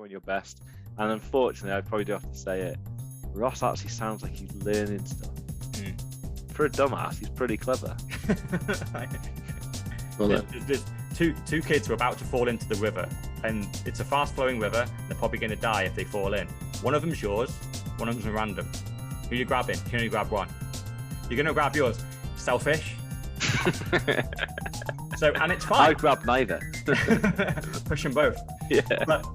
on your best. And unfortunately, I probably do have to say it. Ross actually sounds like he's learning stuff. For a dumbass, he's pretty clever. Well, there's two kids who are about to fall into the river, and it's a fast-flowing river. And they're probably going to die if they fall in. One of them's yours, one of them's random. Who are you grabbing? You can only grab one. You're going to grab yours. Selfish. And it's fine. I'd grab neither. Push them both. Yeah. But,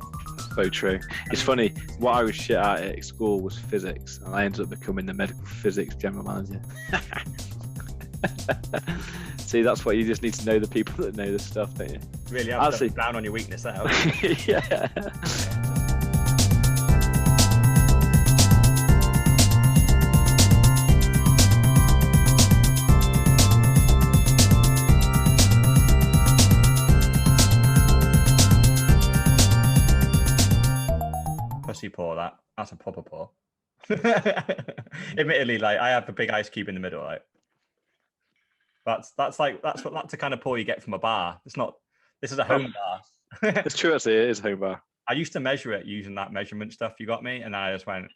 so true. It's funny. What I was shit at school was physics, and I ended up becoming the medical physics general manager. See, that's what you just need to know, the people that know this stuff, don't you? Really, I'm down on your weakness there. Yeah. Pussy paw, that's a proper paw. Admittedly, like, I have a big ice cube in the middle, right? That's the kind of paw you get from a bar. This is a home bar. It's true, actually, it is a home bar. I used to measure it using that measurement stuff you got me, and I just went,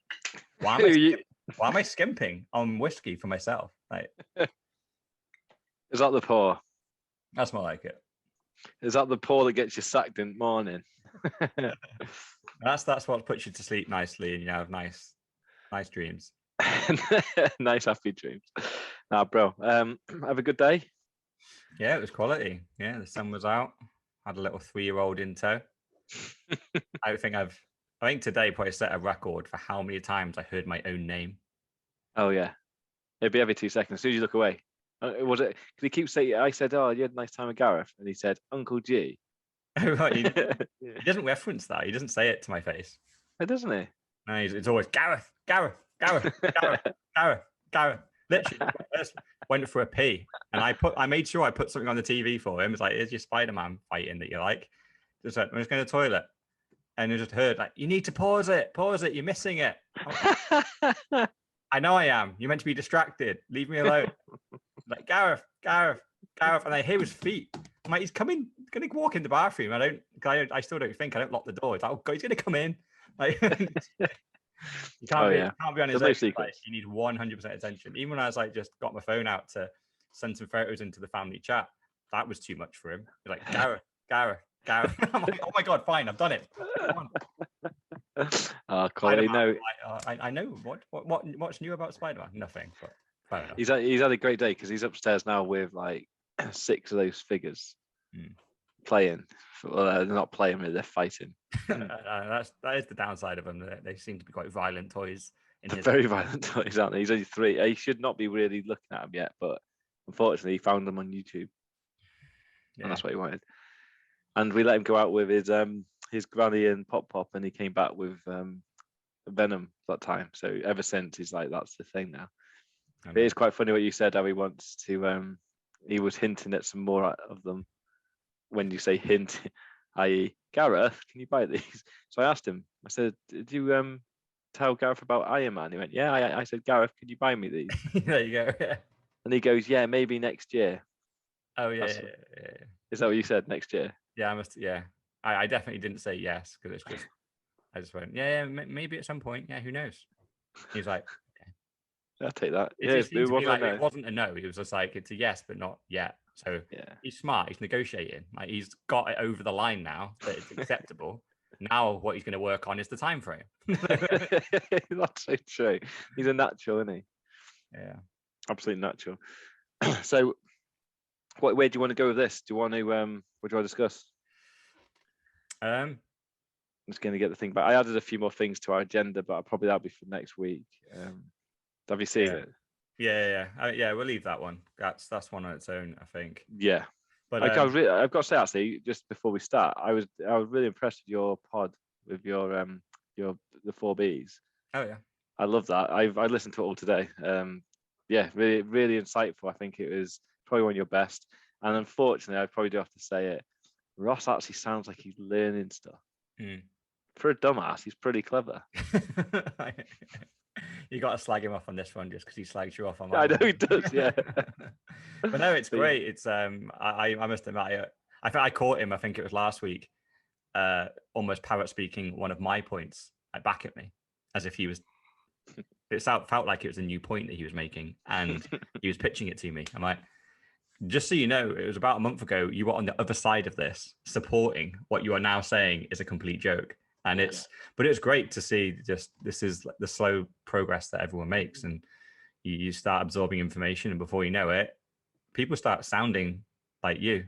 why am I skimping on whiskey for myself? Like, is that the paw? That's more like it. Is that the paw that gets you sacked in the morning? That's what puts you to sleep nicely, and you have nice dreams. Nice happy dreams. Now, bro, have a good day. Yeah, it was quality. Yeah, the sun was out. Had a little 3-year-old in tow. I think today probably set a record for how many times I heard my own name. Oh yeah, it'd be every 2 seconds. As soon as you look away. Was it? Because he keeps saying, I said, "Oh, you had a nice time with Gareth," and he said, "Uncle G." Right, he doesn't reference that. He doesn't say it to my face. Oh, doesn't he? No, it's always Gareth. Literally, went for a pee, and I made sure I put something on the TV for him. It's like, here's your Spider-Man fighting that you like. Just like, I'm just going to the toilet, and I just heard, like, you need to pause it, you're missing it. I know I am. You're meant to be distracted. Leave me alone. Like, Gareth, and I hear his feet. I'm like, he's coming, going to walk in the bathroom. I still don't lock the door. It's like, oh God, he's going to come in. Like, you can't be on his own. You need 100% attention. Even when I was like, just got my phone out to send some photos into the family chat, that was too much for him. He's like, Gareth. I'm like, oh my God, fine, I've done it. Colin, no. I know what's new about Spider-Man. Nothing. But he's had a great day because he's upstairs now with like 6 of those figures playing. Well, they're not playing, they're fighting. That is the downside of them. They seem to be quite violent toys. Very violent toys, aren't they? He's only 3. He should not be really looking at them yet, but unfortunately, he found them on YouTube, and that's what he wanted. And we let him go out with his granny and Pop, and he came back with Venom that time. So ever since, he's like, that's the thing now. It is quite funny what you said, how he wants to. He was hinting at some more of them. When you say hint, i.e., Gareth, can you buy these? So I asked him. I said, "Did you tell Gareth about Iron Man?" He went, "Yeah." I said, "Gareth, can you buy me these?" There you go. Yeah. And he goes, "Yeah, maybe next year." Oh yeah. Is that what you said? Next year? Yeah, I must. Yeah, I definitely didn't say yes because it's just. I just went, yeah, maybe at some point. Yeah, who knows? He's like, I'll take that. It wasn't a no. He was just like, it's a yes, but not yet. So he's smart. He's negotiating. Like, he's got it over the line now that it's acceptable. Now what he's going to work on is the time frame. That's so true. He's a natural, isn't he? Yeah, absolutely natural. So, where do you want to go with this? Do you want to? What do you want to discuss? I'm just going to get the thing back. I added a few more things to our agenda, but probably that'll be for next week. Have you seen it? Yeah. We'll leave that one. That's one on its own, I think. Yeah, but I've got to say, actually, just before we start, I was really impressed with your pod, with your the 4Bs. Oh yeah, I love that. I listened to it all today. Really, really insightful. I think it was probably one of your best. And unfortunately, I probably do have to say it. Ross actually sounds like he's learning stuff. For a dumbass, he's pretty clever. You got to slag him off on this one just because he slags you off on. I know he does, yeah. But no, it's great. It's I must admit, I caught him. I think it was last week, almost parrot speaking one of my points back at me, as if he was. It felt like it was a new point that he was making, and he was pitching it to me. I'm like, just so you know, it was about a month ago. You were on the other side of this, supporting what you are now saying is a complete joke. And but it's great to see just this is the slow progress that everyone makes, and you start absorbing information, and before you know it, people start sounding like you.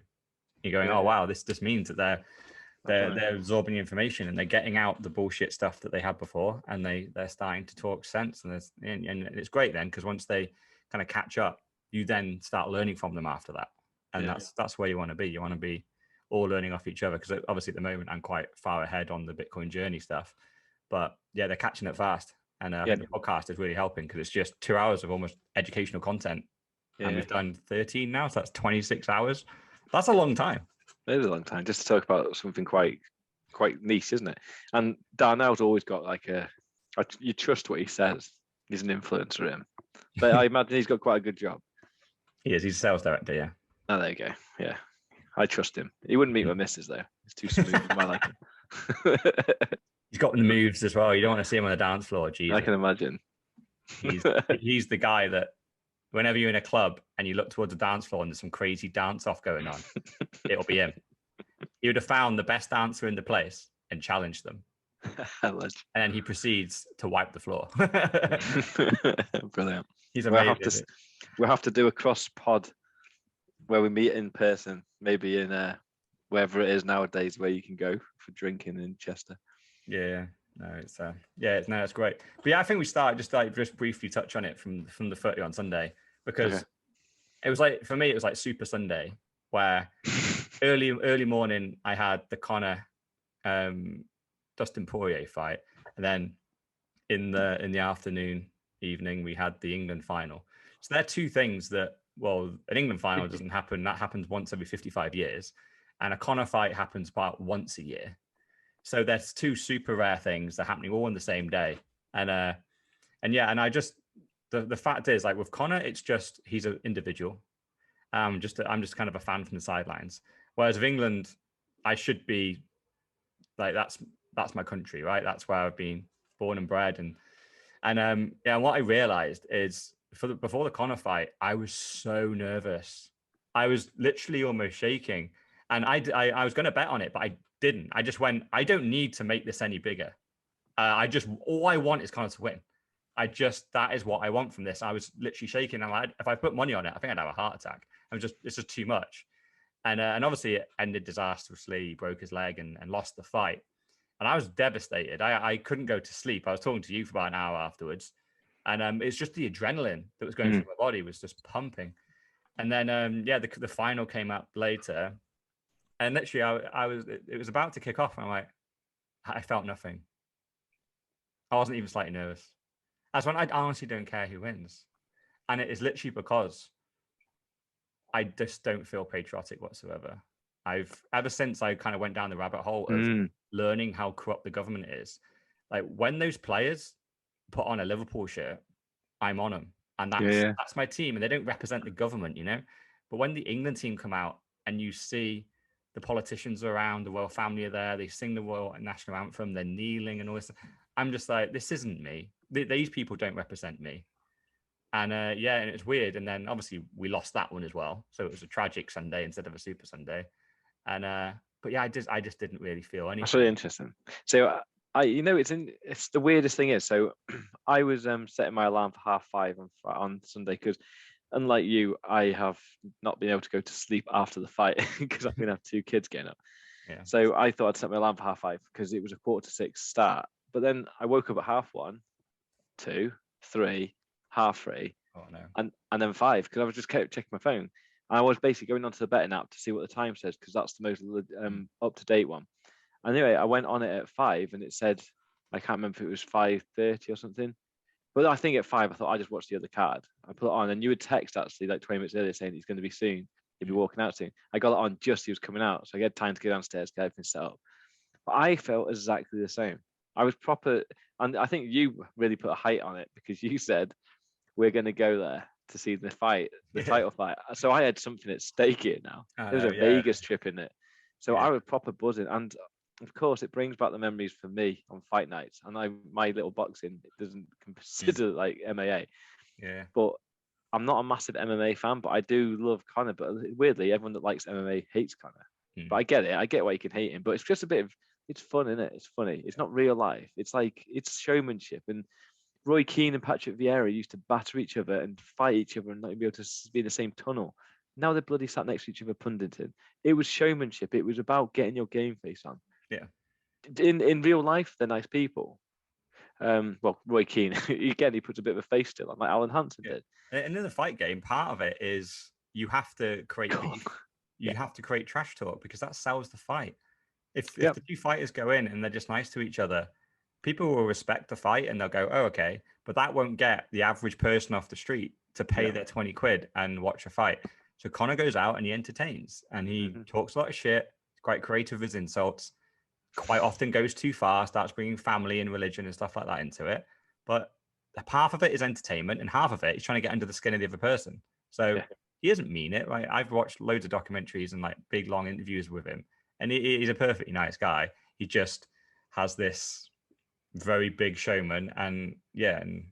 You're going, oh wow, this means that they're absorbing information and they're getting out the bullshit stuff that they had before, and they're starting to talk sense, and it's great then, because once they kind of catch up, you then start learning from them after that, and that's where you want to be. You want to be all learning off each other, because obviously at the moment I'm quite far ahead on the Bitcoin journey stuff, but they're catching it fast, and I think the podcast is really helping, because it's just 2 hours of almost educational content, and we've done 13 now, so that's 26 hours. That's a long time. It is a long time just to talk about something quite niche, isn't it? And Darnell's always got like you trust what he says. He's an influencer, him, but I imagine he's got quite a good job. He is. He's a sales director. Yeah. Oh, there you go. Yeah, I trust him. He wouldn't meet my missus though. He's too smooth for my liking. He's got the moves as well. You don't want to see him on the dance floor. Jesus. I can imagine. He's the guy that whenever you're in a club and you look towards the dance floor and there's some crazy dance off going on, it'll be him. He would have found the best dancer in the place and challenged them. And then he proceeds to wipe the floor. Brilliant. He's amazing. We'll have to do a cross pod where we meet in person, maybe in wherever it is nowadays where you can go for drinking in Chester. Yeah. No, it's great. But yeah, I think we start just briefly touch on it from the footy on Sunday, because it was like, for me, it was like Super Sunday, where early morning I had the Conor Dustin Poirier fight, and then in the evening we had the England final. So they're two things that, well, an England final doesn't happen. That happens once every 55 years, and a Conor fight happens about once a year. So there's two super rare things that are happening all on the same day. And I just, the fact is, like with Conor, it's just, he's an individual. I'm just kind of a fan from the sidelines. Whereas with England, I should be like, that's my country, right? That's where I've been born and bred. And what I realized is before the Conor fight, I was so nervous. I was literally almost shaking. And I was going to bet on it, but I didn't. I just went, I don't need to make this any bigger. All I want is Conor to win. That is what I want from this. I was literally shaking. I'm like, if I put money on it, I think I'd have a heart attack. It's just too much. And obviously it ended disastrously. He broke his leg and lost the fight. And I was devastated. I couldn't go to sleep. I was talking to you for about an hour afterwards. And it's just the adrenaline that was going through my body was just pumping. And then, the final came up later. And literally, it was about to kick off, and I'm like, I felt nothing. I wasn't even slightly nervous. That's when I honestly don't care who wins. And it is literally because I just don't feel patriotic whatsoever. Ever since I kind of went down the rabbit hole of learning how corrupt the government is, like when those players put on a Liverpool shirt, I'm on them. And that's my team, and they don't represent the government, you know? But when the England team come out and you see the politicians around, the royal family are there, they sing the royal national anthem, they're kneeling and all this. I'm just like, this isn't me. These people don't represent me. And and it's weird. And then obviously we lost that one as well. So it was a tragic Sunday instead of a Super Sunday. And but yeah, I just didn't really feel anything. That's really interesting. So it's the weirdest thing is, so I was setting my alarm for 5:30 on Sunday, because unlike you, I have not been able to go to sleep after the fight because I'm going to have two kids getting up. Yeah. So I thought I'd set my alarm for 5:30 because it was a 5:45 start. But then I woke up at 1:30, 2, 3, 3:30, and then 5, because I was just kept checking my phone. And I was basically going onto the betting app to see what the time says, because that's the most up-to-date one. Anyway, I went on it at 5 and it said, I can't remember if it was 5:30 or something. But I think at 5, I thought I just watched the other card. I put it on, and you would text actually like 20 minutes earlier saying he's going to be soon. He'll be walking out soon. I got it on just as he was coming out, so I had time to go downstairs, get everything set up. But I felt exactly the same. I was proper, and I think you really put a height on it, because you said we're going to go there to see the fight, the title fight. So I had something at stake here now. There was a Vegas trip in it, so I was proper buzzing. And of course, it brings back the memories for me on fight nights. And my little boxing, it doesn't consider like MMA. Yeah. But I'm not a massive MMA fan, but I do love Conor. But weirdly, everyone that likes MMA hates Conor. But I get it. I get why you can hate him. But it's just a bit of, it's fun, isn't it? It's funny. It's not real life. It's like, it's showmanship. And Roy Keane and Patrick Vieira used to batter each other and fight each other and not be able to be in the same tunnel. Now they're bloody sat next to each other punditing. It was showmanship. It was about getting your game face on. Yeah. In real life, they're nice people. Well, Roy Keane, again, he puts a bit of a face still on, like Alan Hansen did. And in the fight game, part of it is you have to create beef. You Yeah. have to create trash talk because that sells the fight. If Yep. the two fighters go in and they're just nice to each other, people will respect the fight and they'll go, oh, okay. But that won't get the average person off the street to pay their 20 quid and watch a fight. So Conor goes out and he entertains and he talks a lot of shit, quite creative with his insults, quite often goes too far, starts bringing family and religion and stuff like that into it. But half of it is entertainment and half of it is trying to get under the skin of the other person. So he doesn't mean it. Right? I've watched loads of documentaries and like big, long interviews with him. And he's a perfectly nice guy. He just has this very big showman. And and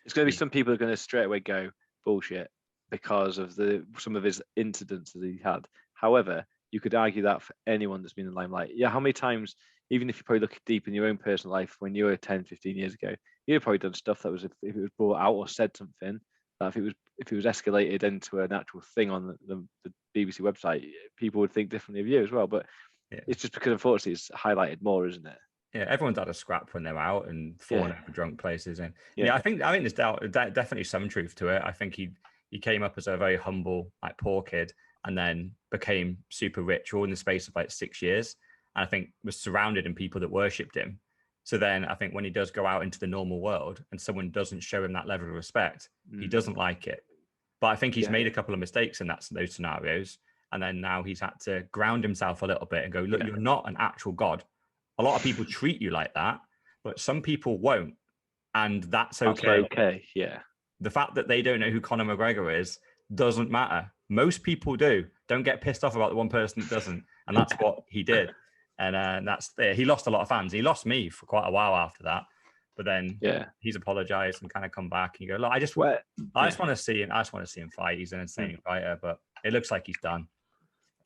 it's going to be some people are going to straight away go bullshit because of some of his incidents that he had. However, you could argue that for anyone that's been in the limelight. Yeah, how many times, even if you probably look deep in your own personal life when you were 10, 15 years ago, you've probably done stuff that was, if it was brought out or said something, that if it was escalated into an actual thing on the BBC website, people would think differently of you as well. But it's just because unfortunately it's highlighted more, isn't it? Yeah, everyone's had a scrap when they're out and fallen over drunk places. And I think there's definitely some truth to it. I think he came up as a very humble, like poor kid, and then became super rich all in the space of like 6 years. And I think was surrounded in people that worshipped him. So then I think when he does go out into the normal world and someone doesn't show him that level of respect, he doesn't like it. But I think he's made a couple of mistakes in those scenarios. And then now he's had to ground himself a little bit and go, look, you're not an actual god. A lot of people treat you like that, but some people won't. And that's okay. That's okay, yeah. The fact that they don't know who Conor McGregor is doesn't matter. Most people do. Don't get pissed off about the one person that doesn't. And that's what he did. And he lost a lot of fans. He lost me for quite a while after that. But then he's apologized and kind of come back and you go, look, I just want to see him. I just want to see him fight. He's an insane fighter, but it looks like he's done.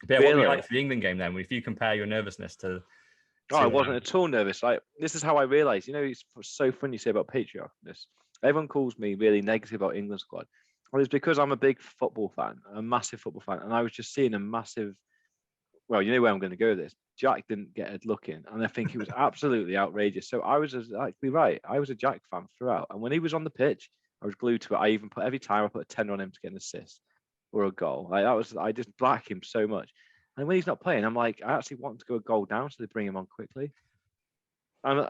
But what were you like for the England game then? If you compare your nervousness to I wasn't at all nervous. Like, this is how I realised. It's so funny you say about patriotism. Everyone calls me really negative about England squad. Well, it's because I'm a big football fan, a massive football fan, and I was just seeing a massive. Well, you know where I'm going to go with this. Jack didn't get a look in, and I think it was absolutely outrageous. So I was actually right. I was a Jack fan throughout, and when he was on the pitch, I was glued to it. I even put every time I put a 10 on him to get an assist or a goal. I just back him so much. And when he's not playing, I'm like, I actually want to go a goal down, so they bring him on quickly. And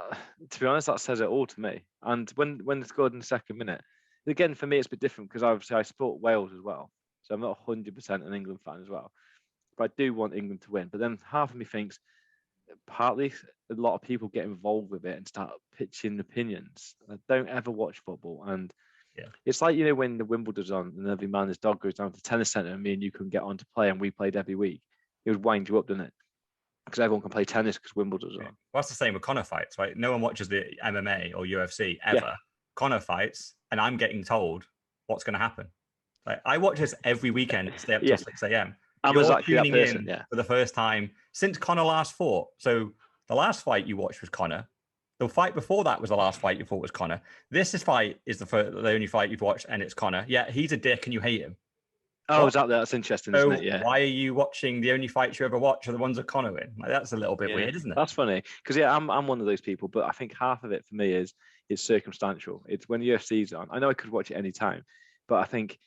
to be honest, that says it all to me. And when they scored in the second minute, again, for me, it's a bit different because obviously I support Wales as well. So I'm not 100% an England fan as well. But I do want England to win. But then half of me thinks, partly a lot of people get involved with it and start pitching opinions. I don't ever watch football. And it's like, when the Wimbledon's on and every man, his dog goes down to the tennis centre and me and you can get on to play and we played every week. It would wind you up, doesn't it? Because everyone can play tennis because Wimbledon's on. Well, that's the same with Conor fights, right? No one watches the MMA or UFC ever. Conor fights, and I'm getting told what's going to happen. Like, I watch this every weekend and stay up till 6 a.m. I'm exactly that person, for the first time since Conor last fought. So the last fight you watched was Conor. The fight before that was the last fight you thought was Conor. This fight is the only fight you've watched, and it's Conor. Yeah, he's a dick and you hate him. Oh, exactly. That's interesting, isn't it? Yeah. Why are you watching the only fights you ever watch are the ones that Conor in? Like, that's a little bit weird, isn't it? That's funny because I'm one of those people, but I think half of it for me is it's circumstantial. It's when UFC's on. I know I could watch it any time, but I think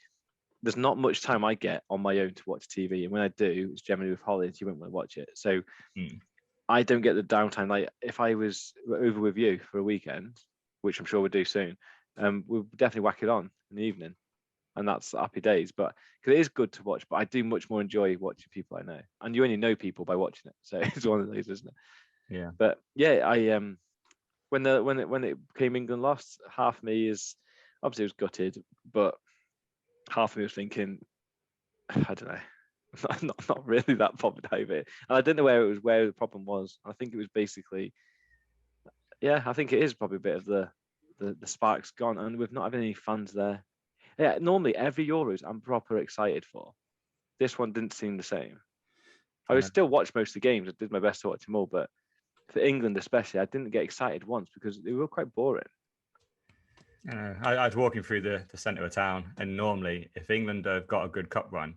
there's not much time I get on my own to watch TV, and when I do, it's generally with Holly, and she won't want to watch it. So I don't get the downtime. Like if I was over with you for a weekend, which I'm sure we'll do soon, we'll definitely whack it on in the evening. And that's happy days, but because it is good to watch, but I do much more enjoy watching people I know, and you only know people by watching it, so it's one of those, isn't it? Yeah. But yeah, I when it became England lost, half of me is obviously it was gutted, but half of me was thinking, I don't know, not really that bothered over it. And I don't know where the problem was. I think it was basically, yeah, I think it is probably a bit of the spark's gone, and we've not had any fans there. Yeah, normally every Euros I'm proper excited for. This one didn't seem the same. I would still watch most of the games. I did my best to watch them all, but for England especially, I didn't get excited once because they were quite boring. I was walking through the centre of town, and normally, if England have got a good cup run,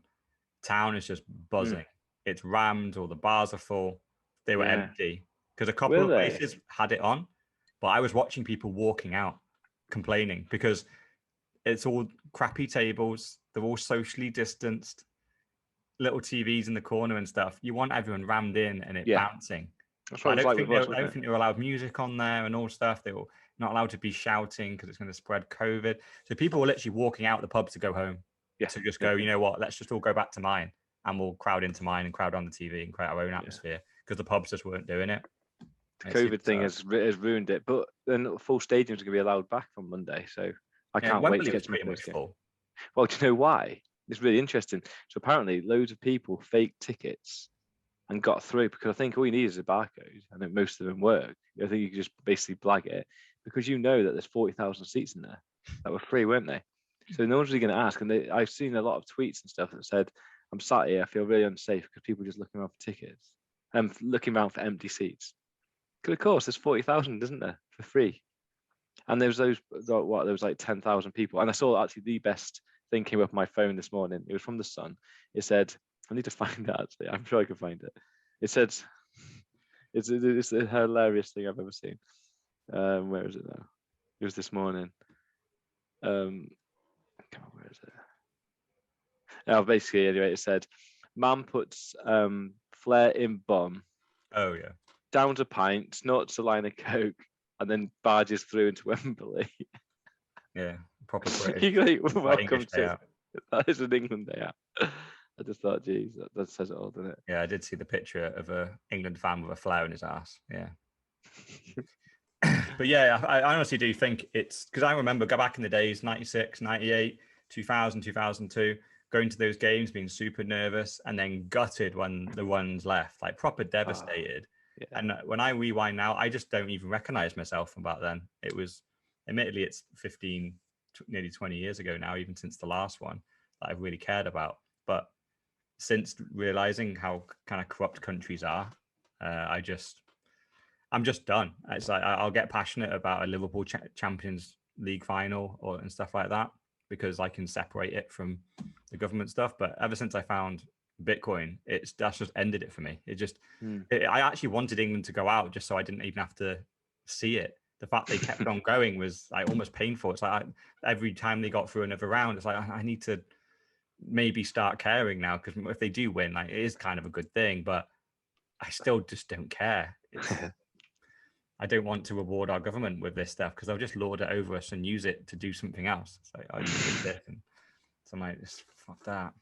town is just buzzing. It's rammed, or the bars are full. They were empty because a couple of places had it on, but I was watching people walking out complaining because it's all crappy tables. They're all socially distanced, little TVs in the corner and stuff. You want everyone rammed in and it bouncing. I don't think they're allowed music on there and all stuff. They were not allowed to be shouting because it's going to spread COVID. So people were literally walking out the pubs to go home. To just go, you know what, let's just all go back to mine, and we'll crowd into mine and crowd on the TV and create our own atmosphere because the pubs just weren't doing it. The COVID thing has ruined it, but then full stadiums are going to be allowed back on Monday, so I can't wait to get to pretty much full. Well, do you know why? It's really interesting. So apparently, loads of people faked tickets and got through because I think all you need is a barcode. I think most of them work. I think you can just basically blag it because you know that there's 40,000 seats in there that were free, weren't they? So no one's really going to ask. And I've seen a lot of tweets and stuff that said, I'm sat here, I feel really unsafe because people are just looking around for tickets and looking around for empty seats. Because of course, there's 40,000, isn't there, for free? And there was there was like 10,000 people. And I saw actually the best thing came up on my phone this morning. It was from the Sun. It said, I need to find it actually. I'm sure I can find it. It said, it's a hilarious thing I've ever seen. Where is it now? It was this morning. Come on, where is it? Oh, basically, anyway, it said, man puts Flair in bum. Oh, yeah. Downs a pint, snorts a line of coke, and then barges through into Wembley. Yeah, proper British. You're like, welcome to that is an England day out. I just thought, geez, that says it all, doesn't it? Yeah, I did see the picture of a England fan with a flower in his ass. Yeah. But yeah, I honestly do think it's because I remember go back in the days, 96, 98, 2000, 2002, going to those games, being super nervous and then gutted when the ones left, like proper devastated. Yeah. And when I rewind now, I just don't even recognize myself from back then. It was, admittedly, it's 15, nearly 20 years ago now, even since the last one that I've really cared about. But since realizing how kind of corrupt countries are, I'm just done. It's like I'll get passionate about a Liverpool Champions League final and stuff like that because I can separate it from the government stuff. But ever since I found Bitcoin, that's just ended it for me. I actually wanted England to go out just so I didn't even have to see it. The fact they kept on going was like almost painful. It's like every time they got through another round, it's like I need to maybe start caring now because if they do win, like it is kind of a good thing. But I still just don't care. I don't want to reward our government with this stuff because they'll just lord it over us and use it to do something else. It's like, I use this, and so I'm like, fuck that.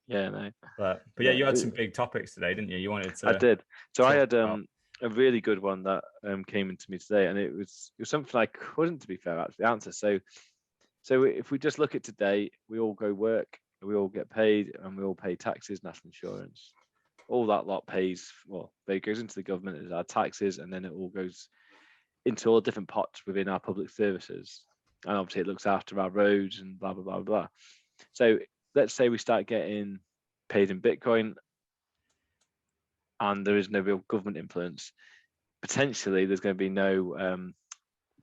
Yeah, no. But yeah, you had some big topics today, didn't you? You wanted to. I did. So I had a really good one that came into me today, and it was something I couldn't, to be fair, actually answer. So if we just look at today, we all go work, we all get paid, and we all pay taxes, national insurance. All that lot pays, well, it goes into the government as our taxes, and then it all goes into all different pots within our public services. And obviously it looks after our roads and blah, blah, blah, blah. So let's say we start getting paid in Bitcoin and there is no real government influence. Potentially there's going to be no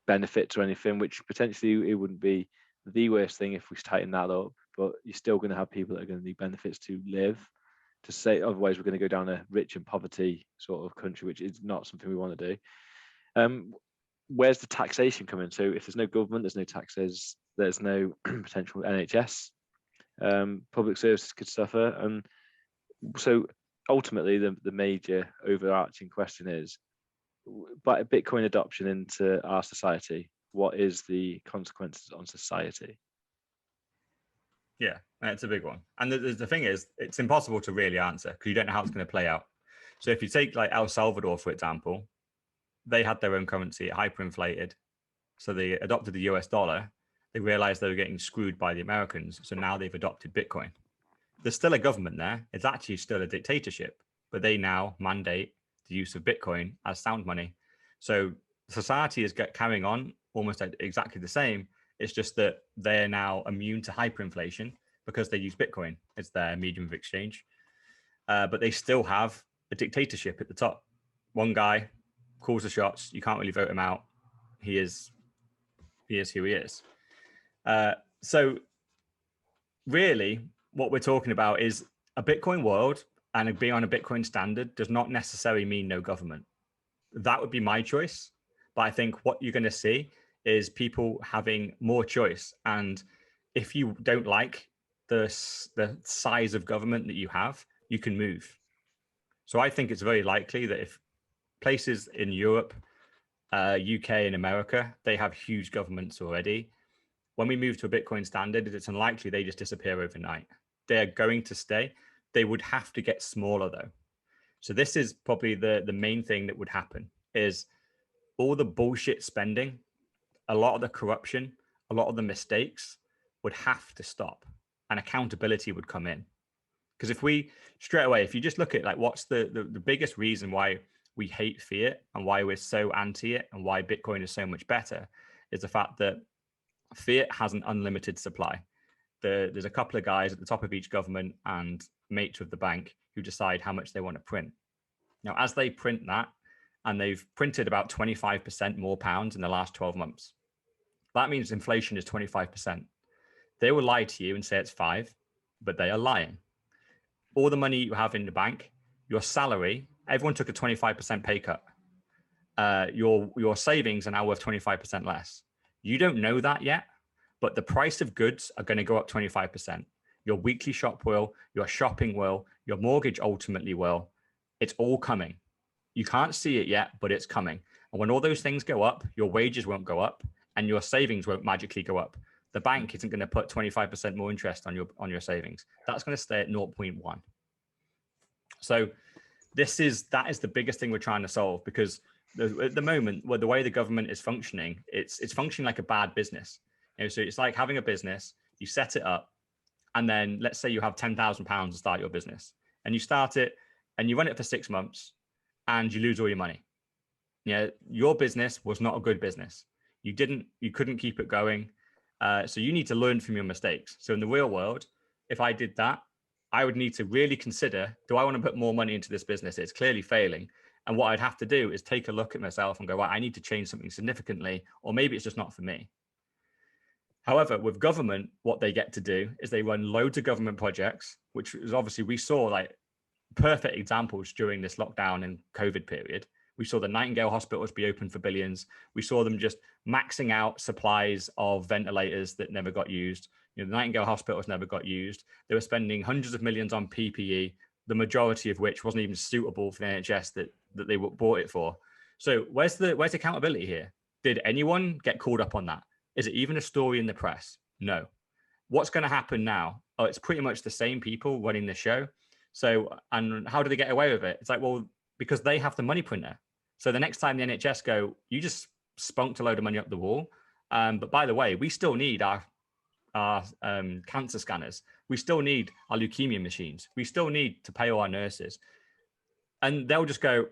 benefit or anything, which potentially it wouldn't be the worst thing if we tighten that up, but you're still going to have people that are going to need benefits to live. To say otherwise, we're going to go down a rich and poverty sort of country, which is not something we want to do. Where's the taxation coming? So if there's no government, there's no taxes, there's no potential NHS, public services could suffer. And so ultimately, the major overarching question is, by Bitcoin adoption into our society, what is the consequences on society? Yeah, it's a big one. And the thing is, it's impossible to really answer because you don't know how it's going to play out. So if you take like El Salvador, for example, they had their own currency, hyperinflated. So they adopted the US dollar. They realized they were getting screwed by the Americans. So now they've adopted Bitcoin. there's still a government there. It's actually still a dictatorship, but they now mandate the use of Bitcoin as sound money. So society is carrying on almost exactly the same. It's just that they're now immune to hyperinflation because they use Bitcoin as their medium of exchange. But they still have a dictatorship at the top. One guy calls the shots. You can't really vote him out. He is who he is. So really, what we're talking about is a Bitcoin world, and being on a Bitcoin standard does not necessarily mean no government. That would be my choice. But I think what you're going to see is people having more choice. And if you don't like the size of government that you have, you can move. So I think it's very likely that if places in Europe, UK and America, they have huge governments already. When we move to a Bitcoin standard, it's unlikely they just disappear overnight. They're going to stay. They would have to get smaller though. So this is probably the main thing that would happen is all the bullshit spending, a lot of the corruption, a lot of the mistakes would have to stop and accountability would come in. Because if we straight away, if you just look at like what's the biggest reason why we hate fiat and why we're so anti it and why Bitcoin is so much better is the fact that fiat has an unlimited supply. There's a couple of guys at the top of each government and mates with the bank who decide how much they want to print. Now, as they print that, and they've printed about 25% more pounds in the last 12 months, that means inflation is 25%. They will lie to you and say it's 5, but they are lying. All the money you have in the bank, your salary, everyone took a 25% pay cut. Your savings are now worth 25% less. You don't know that yet, but the price of goods are going to go up 25%. Your weekly shop will, your shopping will, your mortgage ultimately will. It's all coming. You can't see it yet, but it's coming. And when all those things go up, your wages won't go up and your savings won't magically go up. The bank isn't going to put 25% more interest on your savings. That's going to stay at 0.1. So that is the biggest thing we're trying to solve, because at the moment, the way the government is functioning, it's functioning like a bad business. So it's like having a business, you set it up, and then let's say you have £10,000 to start your business, and you start it and you run it for 6 months and you lose all your money. Your business was not a good business. You couldn't keep it going. So you need to learn from your mistakes. So in the real world, if I did that, I would need to really consider, do I want to put more money into this business? It's clearly failing. And what I'd have to do is take a look at myself and go, right, I need to change something significantly, or maybe it's just not for me. However, with government, what they get to do is they run loads of government projects, which is obviously we saw like perfect examples during this lockdown and COVID period. We saw the Nightingale hospitals be open for billions. We saw them just maxing out supplies of ventilators that never got used. The Nightingale hospitals never got used. They were spending hundreds of millions on PPE, the majority of which wasn't even suitable for the NHS that they bought it for. So where's accountability here? Did anyone get called up on that? Is it even a story in the press? No. What's going to happen now? Oh, it's pretty much the same people running the show. So, and how do they get away with it? It's like, well, because they have the money printer. So the next time the NHS go, you just spunked a load of money up the wall. But by the way, we still need our cancer scanners. We still need our leukemia machines. We still need to pay all our nurses. And they'll just go,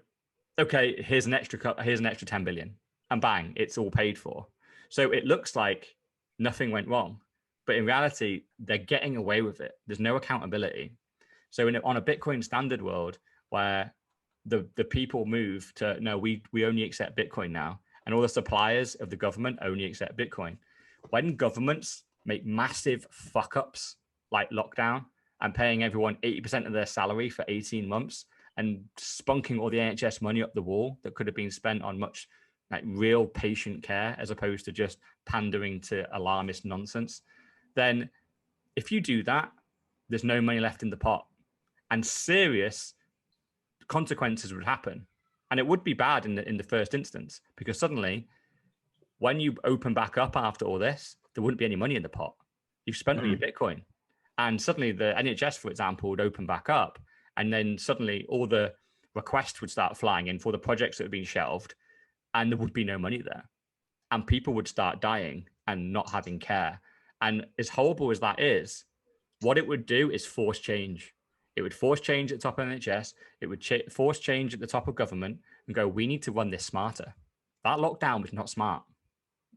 okay, here's an extra 10 billion. And bang, it's all paid for. So it looks like nothing went wrong. But in reality, they're getting away with it. There's no accountability. So on a Bitcoin standard world where the people move to, no, we only accept Bitcoin now, and all the suppliers of the government only accept Bitcoin. When governments make massive fuck ups like lockdown and paying everyone 80% of their salary for 18 months and spunking all the NHS money up the wall that could have been spent on much like real patient care as opposed to just pandering to alarmist nonsense, then if you do that, there's no money left in the pot and serious consequences would happen. And it would be bad in the first instance, because suddenly when you open back up after all this, there wouldn't be any money in the pot. You've spent all your Bitcoin. And suddenly the NHS, for example, would open back up. And then suddenly all the requests would start flying in for the projects that have been shelved, and there would be no money there. And people would start dying and not having care. And as horrible as that is, What it would do is force change. It would force change at the top of NHS. It would force change at the top of government and go, we need to run this smarter. That lockdown was not smart.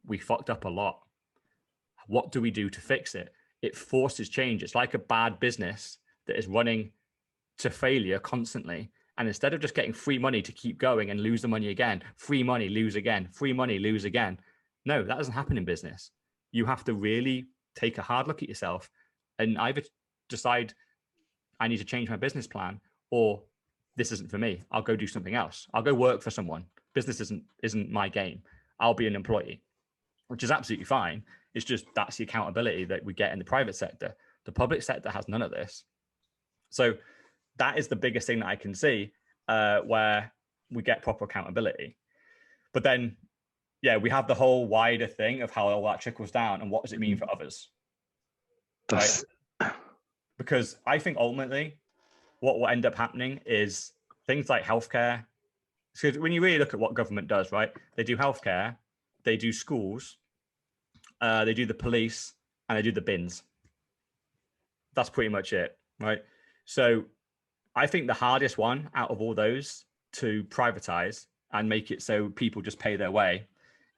We fucked up a lot. What do we do to fix it? It forces change. It's like a bad business that is running to failure constantly. And instead of just getting free money to keep going and lose the money again, free money, lose again, free money, lose again. No, that doesn't happen in business. You have to really take a hard look at yourself and either decide I need to change my business plan, or this isn't for me. I'll go do something else. I'll go work for someone. Business isn't my game. I'll be an employee, which is absolutely fine. It's just that's the accountability that we get in the private sector. The public sector has none of this. So that is the biggest thing that I can see where we get proper accountability. But then, yeah, we have the whole wider thing of how all that trickles down and what does it mean for others? Right? Because I think ultimately what will end up happening is things like healthcare. Because when you really look at what government does, right? They do healthcare, they do schools, they do the police, and they do the bins. That's pretty much it, right? So I think the hardest one out of all those to privatize and make it so people just pay their way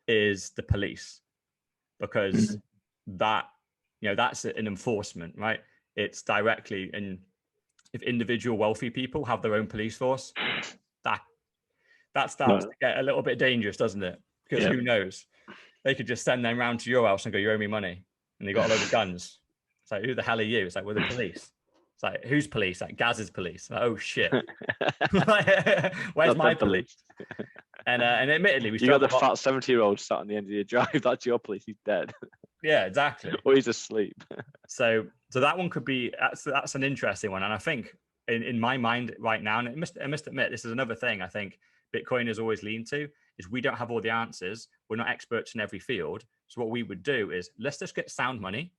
is the police, because that, that's an enforcement, right? It's directly, and if individual wealthy people have their own police force, that starts to get a little bit dangerous, doesn't it? Because who knows? They could just send them round to your house and go, you owe me money. And they got a load of guns. It's like, who the hell are you? It's like, we're the police. It's like, whose police? Like, Gaz's police. Like, oh, shit. Where's my police? And admittedly, you got the fat 70-year-old sat on the end of your drive. That's your police. He's dead. Yeah, exactly. Or he's asleep. So that one could be, that's an interesting one. And I think in my mind right now, and I must admit, this is another thing I think Bitcoiners always lean to, is we don't have all the answers. We're not experts in every field. So what we would do is let's just get sound money.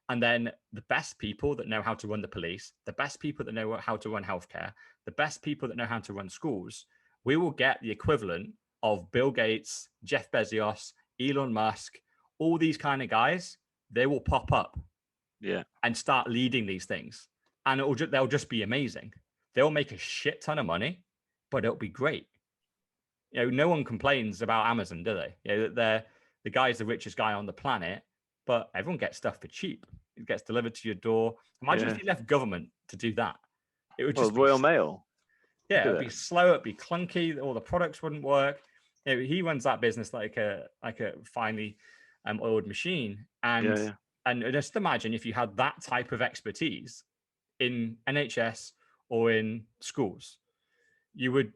And then the best people that know how to run the police, the best people that know how to run healthcare, the best people that know how to run schools, we will get the equivalent of Bill Gates, Jeff Bezos, Elon Musk, all these kind of guys. They will pop up and start leading these things. And they'll just be amazing. They'll make a shit ton of money, but it'll be great. No one complains about Amazon, do they? The guy's the richest guy on the planet, but everyone gets stuff for cheap. It gets delivered to your door. Imagine if you left government to do that. It would just Royal Mail. Yeah, it'd be slow. It'd be clunky. All the products wouldn't work. He runs that business like a finely oiled machine. And just imagine if you had that type of expertise in NHS or in schools, you would.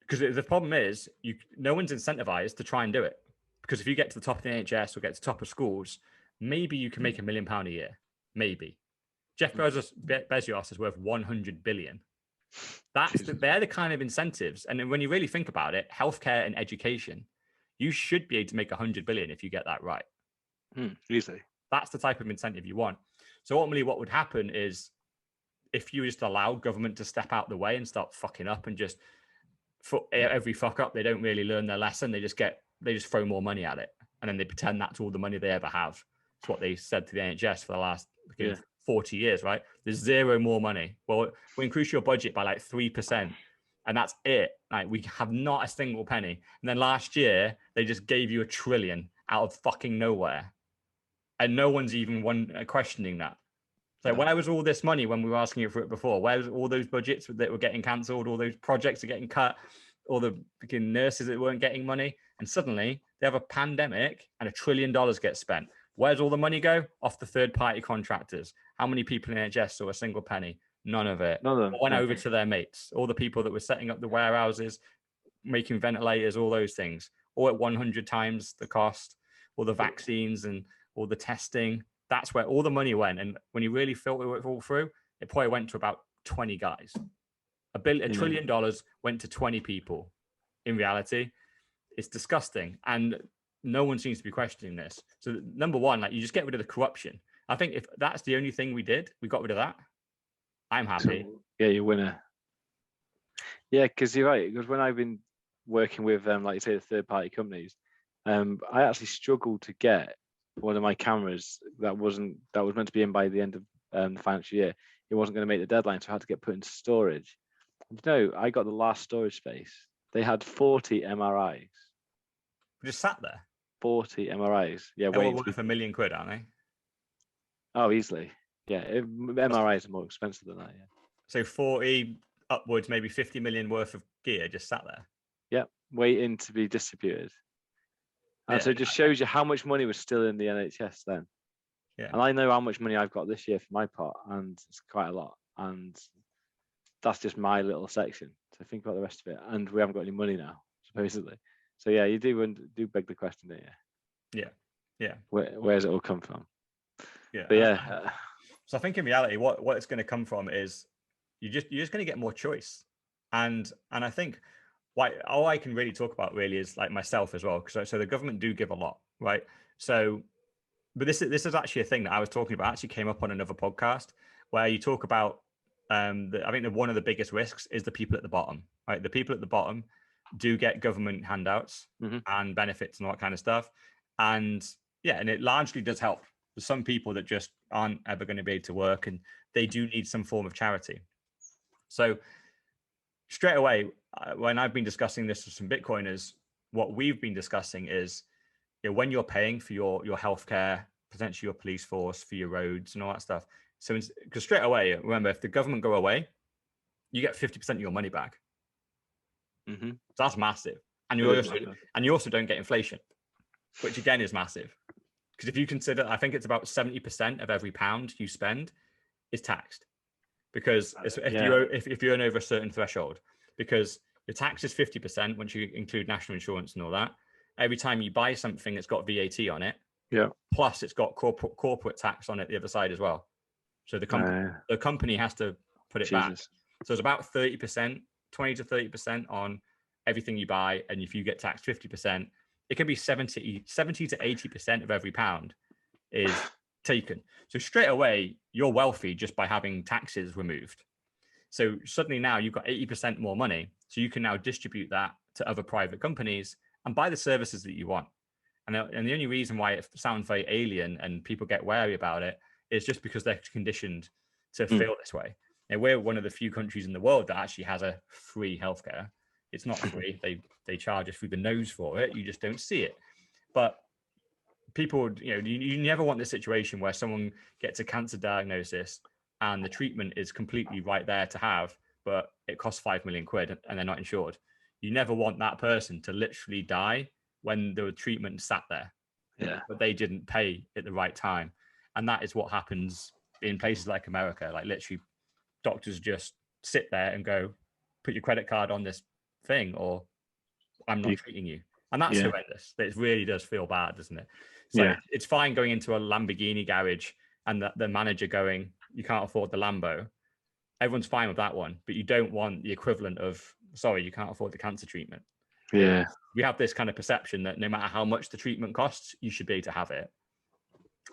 Because the problem is, no one's incentivized to try and do it. Because if you get to the top of the NHS or get to the top of schools, maybe you can make $1 million a year. Maybe. Jeff Bezos is worth 100 billion. They're the kind of incentives. And when you really think about it, healthcare and education, you should be able to make 100 billion if you get that right. Easily. That's the type of incentive you want. So ultimately what would happen is if you just allow government to step out the way and start fucking up and just for every fuck up, they don't really learn their lesson. They just throw more money at it. And then they pretend that's all the money they ever have. It's what they said to the NHS for the last 40 years, right? There's zero more money. Well, we increase your budget by like 3%. And that's it. Like, we have not a single penny. And then last year, they just gave you $1 trillion out of fucking nowhere. And no one's even questioning that. So where was all this money when we were asking for it before? Where was all those budgets that were getting cancelled? All those projects are getting cut? All the freaking nurses that weren't getting money? And suddenly they have a pandemic and $1 trillion gets spent. Where's all the money go? Off the third-party contractors. How many people in NHS saw a single penny? None of it. None of them. Went over to their mates. All the people that were setting up the warehouses, making ventilators, all those things. All at 100 times the cost. All the vaccines and all the testing. That's where all the money went. And when you really filter it all through, it probably went to about 20 guys. $1 trillion went to 20 people. In reality, it's disgusting. And no one seems to be questioning this. So number one, like, you just get rid of the corruption. I think if that's the only thing we did, we got rid of that, I'm happy. So, you're winner. Yeah, because you're right. Because when I've been working with, like you say, the third-party companies, I actually struggled to get one of my cameras that was meant to be in by the end of the financial year, it wasn't going to make the deadline, so I had to get put into storage. And I got the last storage space. They had 40 MRIs. Just sat there. 40 MRIs. Yeah, They're waiting worth £1 million, aren't they? Oh, easily. Yeah, MRIs are more expensive than that. Yeah. So 40 upwards, maybe 50 million worth of gear just sat there. Yeah, waiting to be distributed. And so it just shows you how much money was still in the NHS then. Yeah. And I know how much money I've got this year for my part, and it's quite a lot. And that's just my little section. So think about the rest of it. And we haven't got any money now, supposedly. So yeah, you do beg the question, don't you? Yeah. Yeah. Where's it all come from? Yeah. But yeah. So I think in reality, what it's going to come from is you're just going to get more choice. And I think all I can really talk about really is like myself as well. So the government do give a lot, right? So, but this is actually a thing that I was talking about. Actually came up on another podcast where you talk about I think that one of the biggest risks is the people at the bottom, right? The people at the bottom do get government handouts and benefits and all that kind of stuff. And yeah, and it largely does help. There's some people that just aren't ever going to be able to work and they do need some form of charity. So straight away, when I've been discussing this with some Bitcoiners, what we've been discussing is, when you're paying for your healthcare, potentially your police force, for your roads and all that stuff. So because straight away, remember, if the government go away, you get 50% of your money back. So that's massive. And you also don't get inflation, which again is massive. Because if you consider, I think it's about 70% of every pound you spend is taxed. Because if you earn over a certain threshold, because your tax is 50% once you include national insurance and all that. Every time you buy something, it's got VAT on it. Yeah. Plus, it's got corporate tax on it the other side as well. So the company has to put it back. So it's about 30%, 20 to 30% on everything you buy. And if you get taxed 50%, it can be 70 to 80% of every pound is taken. So straight away, you're wealthy just by having taxes removed. So suddenly now you've got 80% more money. So you can now distribute that to other private companies and buy the services that you want. And the only reason why it sounds very alien and people get wary about it is just because they're conditioned to feel this way. And we're one of the few countries in the world that actually has a free healthcare. It's not free. They charge us through the nose for it. You just don't see it. But people, you never want this situation where someone gets a cancer diagnosis and the treatment is completely right there to have, but it costs £5 million and they're not insured. You never want that person to literally die when the treatment sat there, but they didn't pay at the right time. And that is what happens in places like America. Like literally doctors just sit there and go, put your credit card on this thing or I'm not treating you. And that's horrendous. It really does feel bad, doesn't it? So it's fine going into a Lamborghini garage and the manager going, you can't afford the Lambo. Everyone's fine with that one, but you don't want the equivalent of, sorry, you can't afford the cancer treatment. Yeah. We have this kind of perception that no matter how much the treatment costs, you should be able to have it.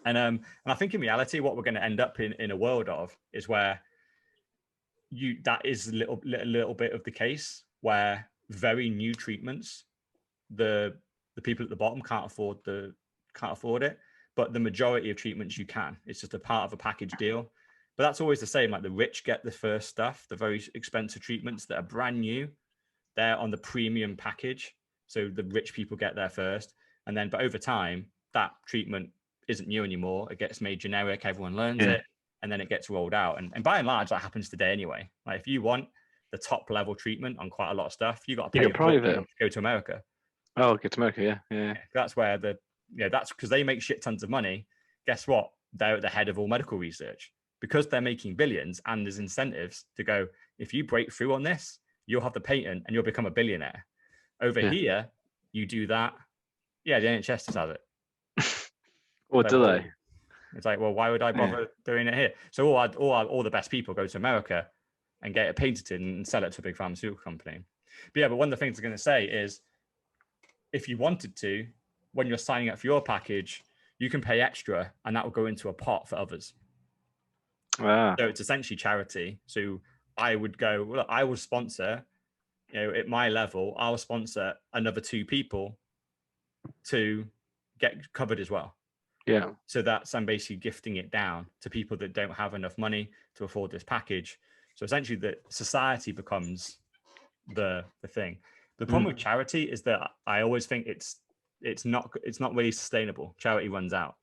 And I think in reality, what we're going to end up in a world of is where that is a little bit of the case where very new treatments, the people at the bottom can't afford it, but the majority of treatments you can. It's just a part of a package deal. But that's always the same. Like the rich get the first stuff, the very expensive treatments that are brand new, they're on the premium package. So the rich people get there first. And then, but over time, that treatment isn't new anymore. It gets made generic. Everyone learns it. And then it gets rolled out. And by and large, that happens today anyway. Like if you want the top level treatment on quite a lot of stuff, you got to pay private to go to America. Oh, get to America. Yeah. That's where that's because they make shit tons of money. Guess what? They're at the head of all medical research because they're making billions and there's incentives to go, if you break through on this, you'll have the patent and you'll become a billionaire. Over here, you do that. Yeah, the NHS just has it. Or do they? It's like, well, why would I bother doing it here? So all the best people go to America and get it patented and sell it to a big pharmaceutical company. But one of the things I'm going to say is, if you wanted to, when you're signing up for your package, you can pay extra and that will go into a pot for others. So it's essentially charity. So I would go, well, I will sponsor, at my level, I'll sponsor another 2 people to get covered as well. Yeah. So that's, I'm basically gifting it down to people that don't have enough money to afford this package. So essentially the society becomes the thing. The problem with charity is that I always think it's not really sustainable. Charity runs out.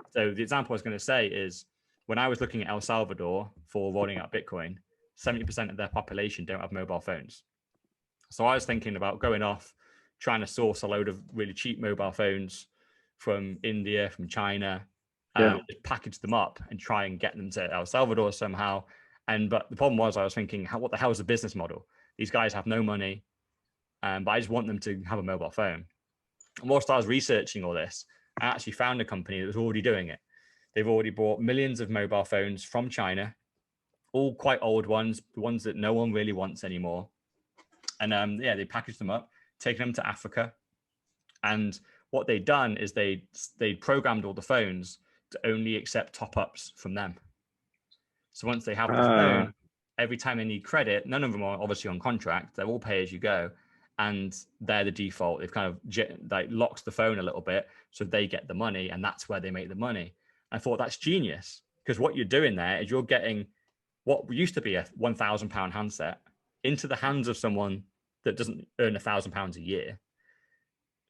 So the example I was going to say is when I was looking at El Salvador for rolling out Bitcoin, 70% of their population don't have mobile phones. So I was thinking about going off, trying to source a load of really cheap mobile phones from India, from China, just package them up and try and get them to El Salvador somehow. But the problem was I was thinking, what the hell is the business model? These guys have no money, but I just want them to have a mobile phone. And whilst I was researching all this, I actually found a company that was already doing it. They've already bought millions of mobile phones from China, all quite old ones, the ones that no one really wants anymore. And they packaged them up, taken them to Africa. And what they'd done is they programmed all the phones to only accept top-ups from them. So once they have the phone, every time they need credit, none of them are obviously on contract. They're all pay as you go. And they're the default. They've kind of like locked the phone a little bit so they get the money, and that's where they make the money. I thought that's genius, because what you're doing there is you're getting what used to be a £1,000 handset into the hands of someone that doesn't earn £1,000 a year.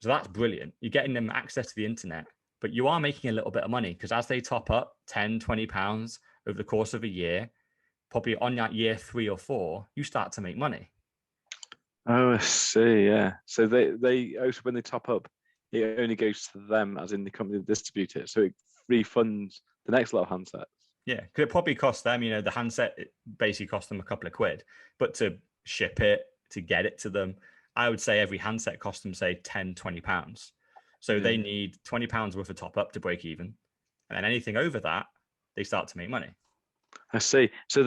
So that's brilliant. You're getting them access to the internet, but you are making a little bit of money, because as they top up £10-20 over the course of a year, probably on that year 3 or 4, you start to make money. Oh, I see. Yeah. So they also, when they top up, it only goes to them, as in the company that distribute it. So it refunds the next lot of handsets. Yeah, because it probably costs them, the handset basically cost them a couple of quid, but to ship it, to get it to them, I would say every handset costs them, say, £10-20. So they need £20 worth of top up to break even. And then anything over that, they start to make money. I see. So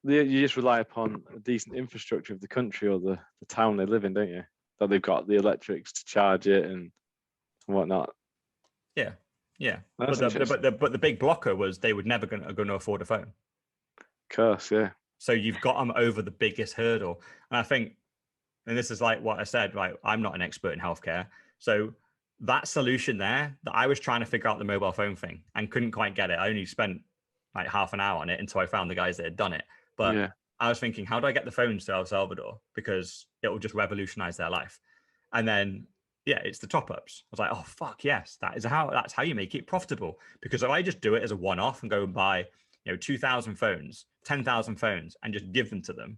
you just rely upon a decent infrastructure of the country or the town they live in, don't you? That they've got the electrics to charge it and whatnot. Yeah. That's But the big blocker was they were never going to afford a phone. Of course, yeah. So you've got them over the biggest hurdle. And I think, and this is like what I said, right? I'm not an expert in healthcare. So that solution there, that I was trying to figure out the mobile phone thing and couldn't quite get it. I only spent like half an hour on it until I found the guys that had done it. But I was thinking, how do I get the phones to El Salvador? Because it will just revolutionize their life. And then, it's the top ups. I was like, oh, fuck yes. That's how you make it profitable. Because if I just do it as a one-off and go and buy, 2,000 phones, 10,000 phones and just give them to them,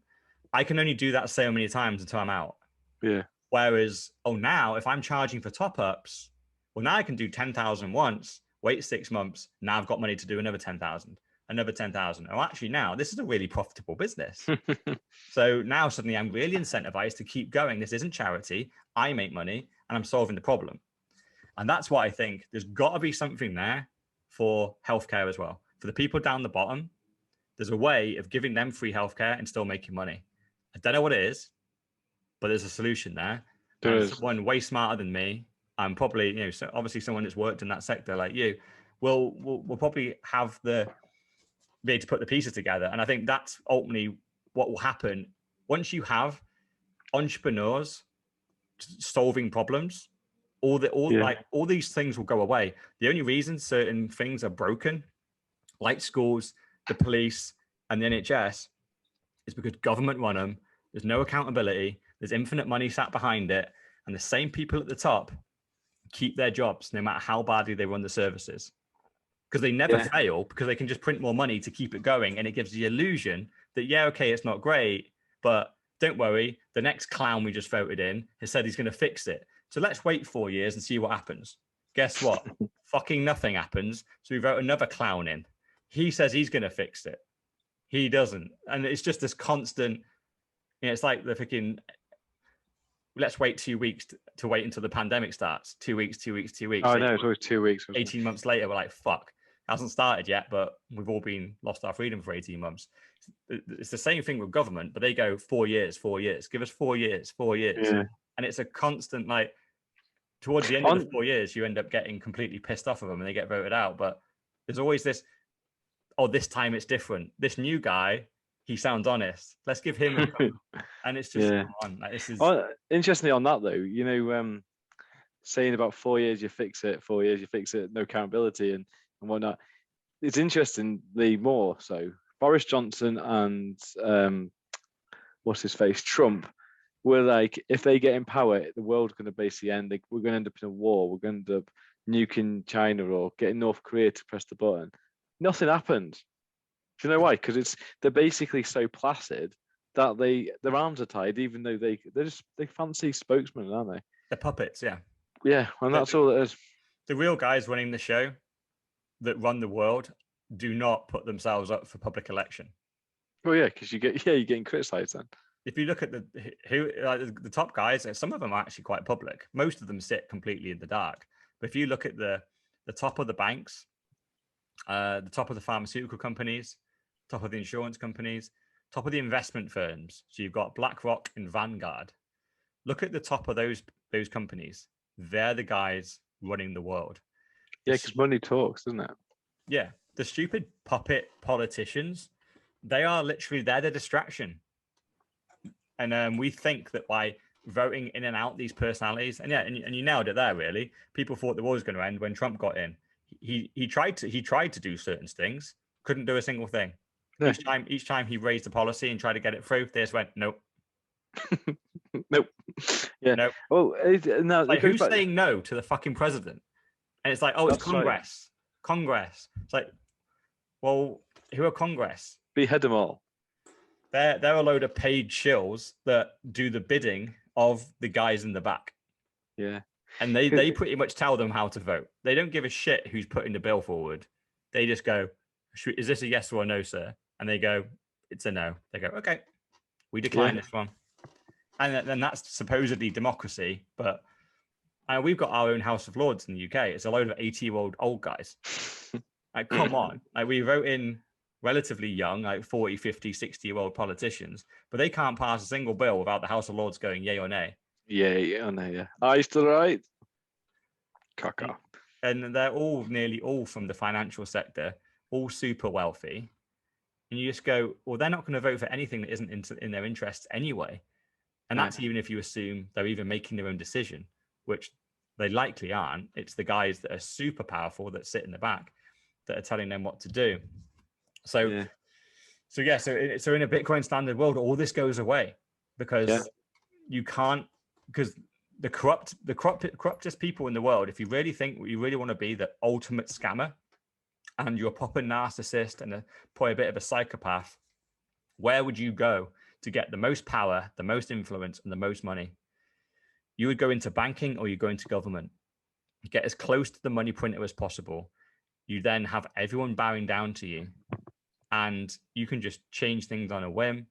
I can only do that so many times until I'm out. Yeah. Whereas, now if I'm charging for top ups, well, now I can do 10,000 once, wait 6 months. Now I've got money to do another 10,000. Another 10,000. Oh, actually, now this is a really profitable business. So now suddenly I'm really incentivized to keep going. This isn't charity. I make money and I'm solving the problem. And that's why I think there's got to be something there for healthcare as well. For the people down the bottom, there's a way of giving them free healthcare and still making money. I don't know what it is, but there's a solution there. There's someone way smarter than me. I'm probably, so obviously someone that's worked in that sector like you, will probably be able to put the pieces together. And I think that's ultimately what will happen once you have entrepreneurs solving problems. All these things will go away. The only reason certain things are broken, like schools, the police, and the NHS, is because government run them. There's no accountability. There's infinite money sat behind it, and the same people at the top keep their jobs no matter how badly they run the services. Because they never fail, because they can just print more money to keep it going. And it gives the illusion that, it's not great, but don't worry, the next clown we just voted in has said he's going to fix it. So let's wait 4 years and see what happens. Guess what? Fucking nothing happens. So we vote another clown in. He says he's going to fix it. He doesn't. And it's just this constant, it's like the freaking, let's wait 2 weeks to wait until the pandemic starts. 2 weeks, 2 weeks, 2 weeks. Oh, no, it's always 2 weeks. 18 months later, we're like, fuck. Hasn't started yet, but we've all been lost our freedom for 18 months. It's the same thing with government, but they go 4 years, 4 years. Give us 4 years, 4 years. Yeah. And it's a constant, like, towards the end of the 4 years, you end up getting completely pissed off of them and they get voted out. But there's always this, this time it's different. This new guy, he sounds honest. Let's give him a go. And it's just, come on. Like, this is... Interestingly on that, though, saying about 4 years you fix it, 4 years you fix it, no accountability and whatnot. It's interestingly more so Boris Johnson and what's his face, Trump, were like, if they get in power, the world's going to basically end. We're going to end up in a war. We're going to end up nuking China or getting North Korea to press the button. Nothing happened. Do you know why? Because they're basically so placid that their arms are tied, even though they fancy spokesmen, aren't they? They're puppets, yeah. Yeah, and that's all it is. The real guys running the show that run the world do not put themselves up for public election. Oh yeah, because you're getting criticised then. If you look at the top guys, some of them are actually quite public. Most of them sit completely in the dark. But if you look at the top of the banks, the top of the pharmaceutical companies, top of the insurance companies, top of the investment firms. So you've got BlackRock and Vanguard. Look at the top of those companies. They're the guys running the world. Yeah, because money talks, doesn't it? Yeah. The stupid puppet politicians, they're the distraction. And we think that by voting in and out these personalities, and you nailed it there, really. People thought the war was going to end when Trump got in. He tried to do certain things, couldn't do a single thing. Yeah. Each time he raised the policy and tried to get it through, they just went, nope. Nope. Yeah. Nope. Well, no. Like, who's saying no to the fucking president? And it's like, oh, it's Congress. Right. Congress. It's like, well, who are Congress? Behead them all. They're a load of paid shills that do the bidding of the guys in the back. Yeah. And they pretty much tell them how to vote. They don't give a shit who's putting the bill forward. They just go, is this a yes or a no, sir? And they go, it's a no. They go, okay, we decline this one. And then that's supposedly democracy. But we've got our own House of Lords in the UK. It's a load of 80-year-old old guys. Like, come on. Like, we vote in relatively young, like 40, 50, 60-year-old politicians, but they can't pass a single bill without the House of Lords going yay or nay. Yeah, or nay, yeah. Are you still right? Caca. And they're nearly all from the financial sector, all super wealthy. And you just go, well, they're not going to vote for anything that isn't in their interests anyway. And that's even if you assume they're even making their own decision, which they likely aren't. It's the guys that are super powerful that sit in the back that are telling them what to do. So in a Bitcoin standard world, all this goes away because you can't, because the corruptest people in the world, if you really think you really want to be the ultimate scammer and you're a proper narcissist and probably a bit of a psychopath, where would you go to get the most power, the most influence, and the most money? You would go into banking or you go into government. You get as close to the money printer as possible. You then have everyone bowing down to you. And you can just change things on a whim,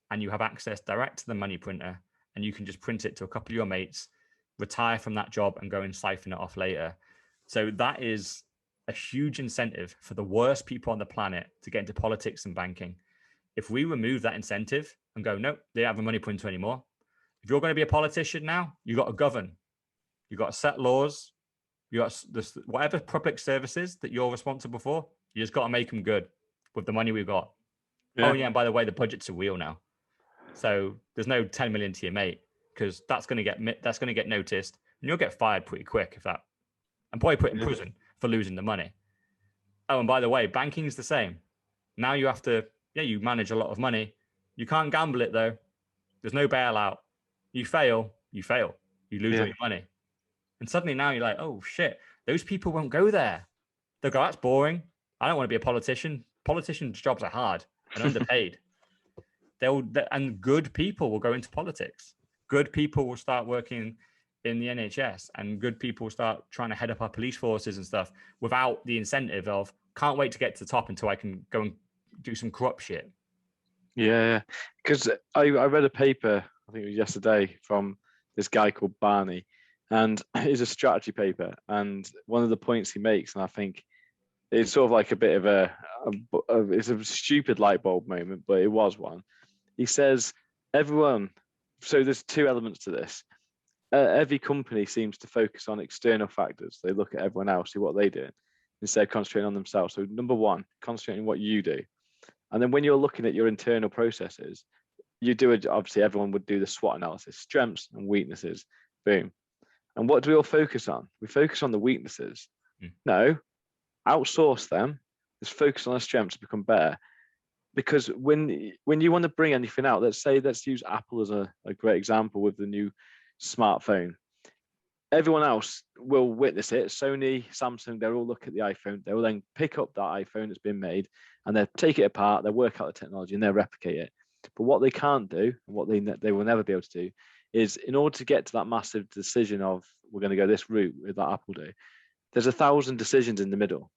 and you have access direct to the money printer, and you can just print it to a couple of your mates, retire from that job, and go and siphon it off later. So that is a huge incentive for the worst people on the planet to get into politics and banking. If we remove that incentive and go, nope, they don't have a money printer anymore. If you're going to be a politician now, you've got to govern. You've got to set laws. You got this, whatever public services that you're responsible for, you just got to make them good. With the money we've got. Yeah. Oh yeah, and by the way, the budgets are real now. So there's no 10 million to your mate because that's going to get noticed and you'll get fired pretty quick if that, and probably put in prison for losing the money. Oh, and by the way, banking's the same. Now you have to, you manage a lot of money. You can't gamble it though. There's no bailout. You fail, you lose all your money. And suddenly now you're like, oh shit, those people won't go there. They'll go, that's boring. I don't want to be a politician. Politicians' jobs are hard and underpaid. And good people will go into politics. Good people will start working in the NHS, and good people will start trying to head up our police forces and stuff without the incentive of can't wait to get to the top until I can go and do some corrupt shit. Yeah, because I read a paper, I think it was yesterday, from this guy called Barney, and it's a strategy paper. And one of the points he makes, and I think it's sort of like a bit of it's a stupid light bulb moment, but it was one. He says so there's two elements to this. Every company seems to focus on external factors. They look at everyone else, see what they do, instead of concentrating on themselves. So number one, concentrating on what you do. And then when you're looking at your internal processes, you do it. Obviously, everyone would do the SWOT analysis, strengths and weaknesses, boom. And what do we all focus on? We focus on the weaknesses. No, outsource them. Just focus on the strengths to become better. Because when you want to bring anything out, let's use Apple as a great example with the new smartphone. Everyone else will witness it. Sony, Samsung, they'll all look at the iPhone. They will then pick up that iPhone that's been made and they'll take it apart, they'll work out the technology and they'll replicate it. But what they can't do, and what they will never be able to do, is in order to get to that massive decision of we're going to go this route with that Apple do, there's 1,000 decisions in the middle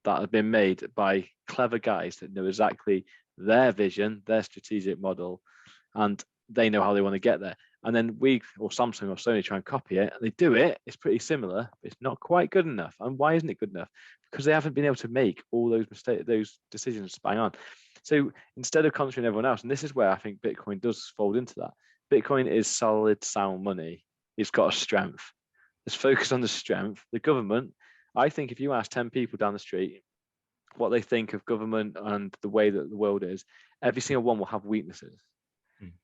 that have been made by clever guys that know exactly their vision, their strategic model, and they know how they want to get there. And then we, or Samsung or Sony, try and copy it, and they do it. It's pretty similar, but it's not quite good enough. And why isn't it good enough? Because they haven't been able to make all those those decisions bang on. So instead of concentrating on everyone else, and this is where I think Bitcoin does fold into that. Bitcoin is solid, sound money. It's got a strength. Let's focus on the strength. The government, I think if you ask 10 people down the street what they think of government and the way that the world is, every single one will have weaknesses.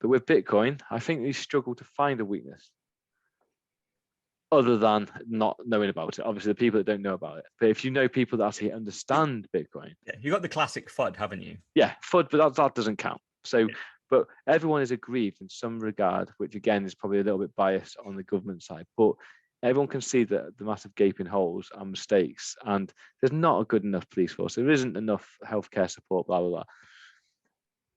But with Bitcoin, I think they struggle to find a weakness other than not knowing about it. Obviously, the people that don't know about it. But if you know people that actually understand Bitcoin. Yeah, you got the classic FUD, haven't you? Yeah, FUD, but that doesn't count. So, but everyone is aggrieved in some regard, which again is probably a little bit biased on the government side. But everyone can see the massive gaping holes and mistakes, and there's not a good enough police force. There isn't enough healthcare support, blah, blah, blah.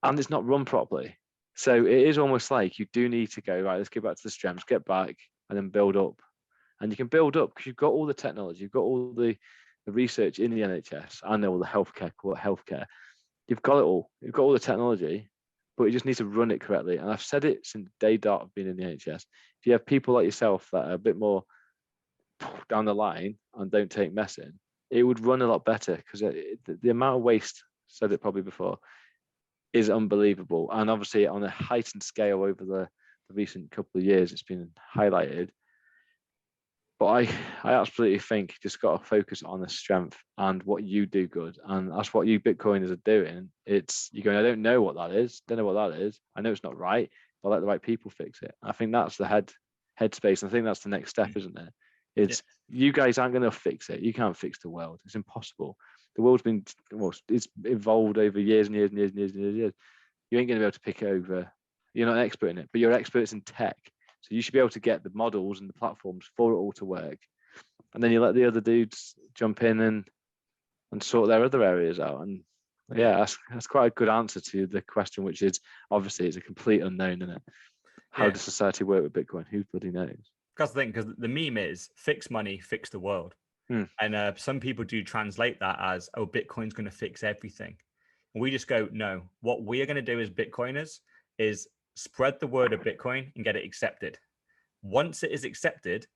And it's not run properly. So it is almost like you do need to go, right, let's get back to the strengths, get back, and then build up. And you can build up because you've got all the technology, you've got all the research in the NHS, and all the healthcare. You've got it all. You've got all the technology, but you just need to run it correctly. And I've said it since day dot of being in the NHS. If you have people like yourself that are a bit more down the line and don't take messing, it would run a lot better because the amount of waste, said it probably before, is unbelievable. And obviously on a heightened scale over the recent couple of years, it's been highlighted. But I absolutely think you just got to focus on the strength and what you do good. And that's what you Bitcoiners are doing. You're going, I don't know what that is. Don't know what that is. I know it's not right, but let the right people fix it. I think that's the headspace. And I think that's the next step, isn't it? You guys aren't going to fix it. You can't fix the world. It's impossible. The world's been, it's evolved over years and years and years and years and years. You ain't going to be able to pick it over. You're not an expert in it, but you're experts in tech. So you should be able to get the models and the platforms for it all to work. And then you let the other dudes jump in and sort their other areas out. And yeah, that's quite a good answer to the question, which is obviously it's a complete unknown, isn't it? How does society work with Bitcoin? Who bloody knows? That's the thing, because the meme is fix money, fix the world. And some people do translate that as, oh, Bitcoin's going to fix everything. And we just go, no, what we are going to do as Bitcoiners is spread the word of Bitcoin and get it accepted. Once it is accepted,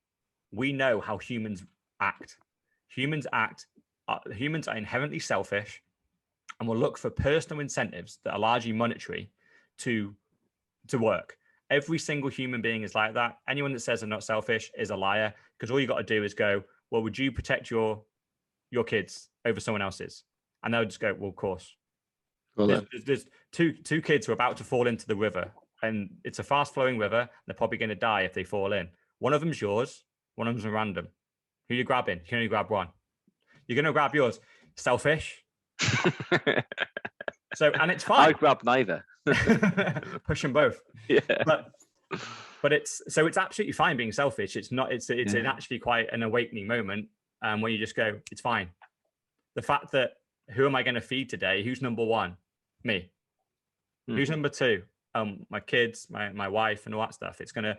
we know how humans act. Humans are inherently selfish and will look for personal incentives that are largely monetary to work. Every single human being is like that. Anyone that says they're not selfish is a liar, because all you got to do is go, well, would you protect your kids over someone else's? And they'll just go, well, of course. Well, there's two kids who are about to fall into the river, and it's a fast flowing river. They're probably going to die if they fall in. One of them's yours. One of them's random. Who are you grabbing? You can only grab one. You're going to grab yours. Selfish. And it's fine. I grab neither. Push them both. Yeah. But it's absolutely fine being selfish. It's actually quite an awakening moment where you just go, it's fine. The fact that who am I going to feed today? Who's number one? Me. Who's number two? My kids, my wife, and all that stuff. It's gonna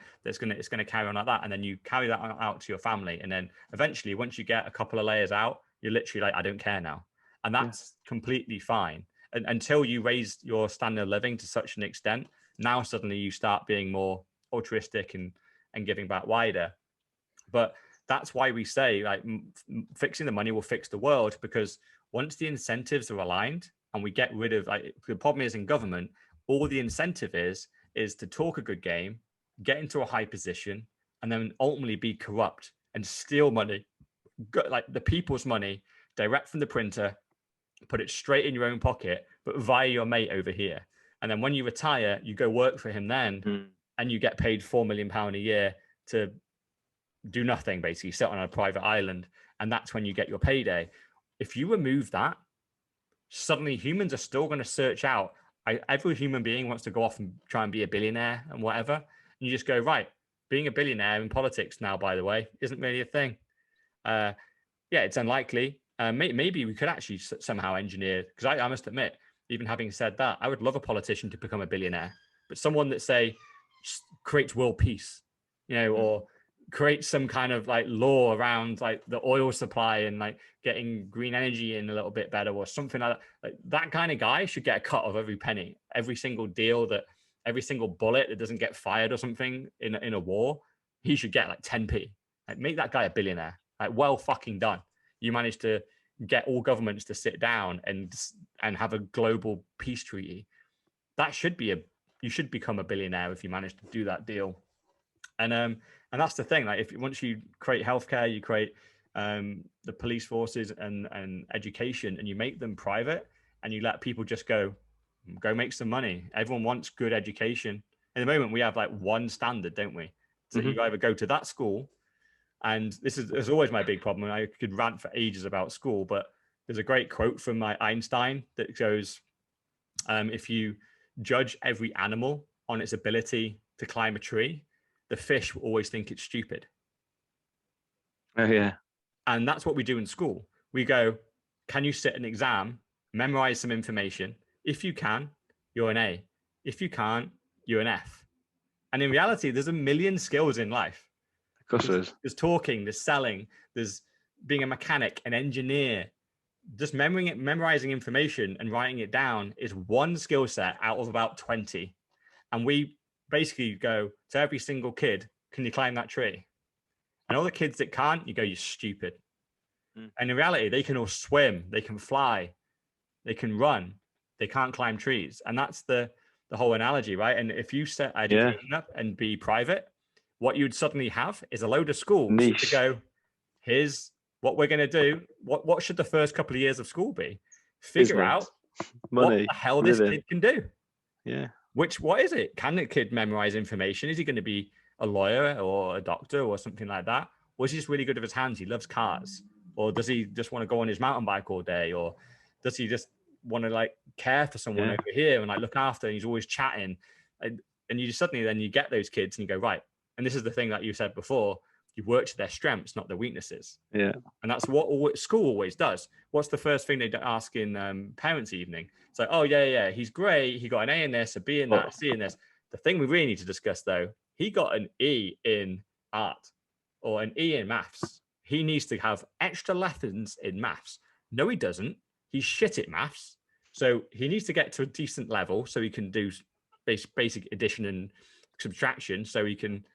carry on like that, and then you carry that out to your family, and then eventually, once you get a couple of layers out, you're literally like, I don't care now, and that's completely fine. And until you raise your standard of living to such an extent, now suddenly you start being more altruistic and giving back wider. But that's why we say like fixing the money will fix the world, because once the incentives are aligned and we get rid of, like, the problem is in government, all the incentive is to talk a good game, get into a high position, and then ultimately be corrupt and steal money, like the people's money, direct from the printer, put it straight in your own pocket, but via your mate over here. And then when you retire, you go work for him then, and you get paid £4 million a year to do nothing, basically sit on a private island, and that's when you get your payday. If you remove that, suddenly humans are still going to search out. Every human being wants to go off and try and be a billionaire and whatever. And you just go, right, being a billionaire in politics now, by the way, isn't really a thing. Yeah, it's unlikely. Maybe we could actually somehow engineer, because I must admit, even having said that, I would love a politician to become a billionaire, but someone that, say, creates world peace, or create some kind of like law around like the oil supply and like getting green energy in a little bit better or something like that. Like that kind of guy should get a cut of every penny, every single deal, that every single bullet that doesn't get fired or something in a war. He should get like 10p. Like, make that guy a billionaire. Like, well fucking done. You managed to get all governments to sit down and have a global peace treaty. That should be you should become a billionaire if you manage to do that deal. And that's the thing. Like, once you create healthcare, you create the police forces and education, and you make them private, and you let people just go make some money. Everyone wants good education. At the moment, we have like one standard, don't we? So you either go to that school, and this is always my big problem. I could rant for ages about school, but there's a great quote from Einstein that goes, if you judge every animal on its ability to climb a tree, the fish will always think it's stupid. Oh, yeah. And that's what we do in school. We go, can you sit an exam, memorize some information? If you can, you're an A. If you can't, you're an F. And in reality, there's a million skills in life. Of course there is. There's talking, there's selling, there's being a mechanic, an engineer. Just memorizing information and writing it down is one skill set out of about 20. And we basically go to every single kid, can you climb that tree? And all the kids that can't, you go, you're stupid. And in reality, they can all swim, they can fly, they can run, they can't climb trees. And that's the whole analogy, right? And if you set education up and be private, what you'd suddenly have is a load of schools to go, here's what we're going to do. What should the first couple of years of school be? Figure out money, what the hell this kid can do. Yeah. What is it? Can the kid memorize information? Is he going to be a lawyer or a doctor or something like that? Or is he just really good with his hands? He loves cars. Or does he just want to go on his mountain bike all day? Or does he just want to like care for someone over here and like look after, and he's always chatting? And you just suddenly then you get those kids and you go, right. And this is the thing that you said before, you work to their strengths, not their weaknesses. Yeah. And that's what school always does. What's the first thing they ask in parents' evening? It's like, oh, yeah, he's great. He got an A in this, a B in that, a C in this. The thing we really need to discuss, though, he got an E in art or an E in maths. He needs to have extra lessons in maths. No, he doesn't. He's shit at maths. So he needs to get to a decent level so he can do basic addition and subtraction, so he can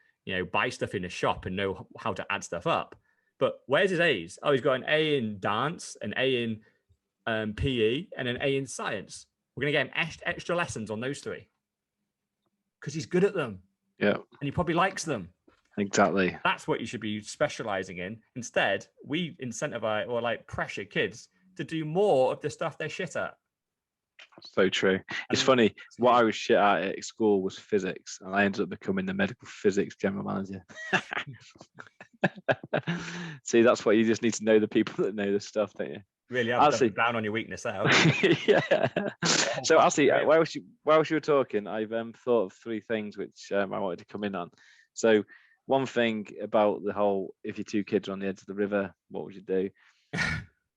buy stuff in a shop and know how to add stuff up. But where's his A's? Oh, he's got an A in dance, an A in PE, and an A in science. We're going to get him extra lessons on those three because he's good at them. Yeah. And he probably likes them. Exactly. That's what you should be specializing in. Instead, we incentivize or like pressure kids to do more of the stuff they're shit at. So true. It's funny. What I was shit at school was physics, and I ended up becoming the medical physics general manager. See, that's what you just need to know, the people that know the stuff, don't you? Really, I'm down on your weakness there. Yeah. So, actually, while you were talking, I've thought of three things which I wanted to come in on. So, one thing about the whole, if your two kids are on the edge of the river, what would you do?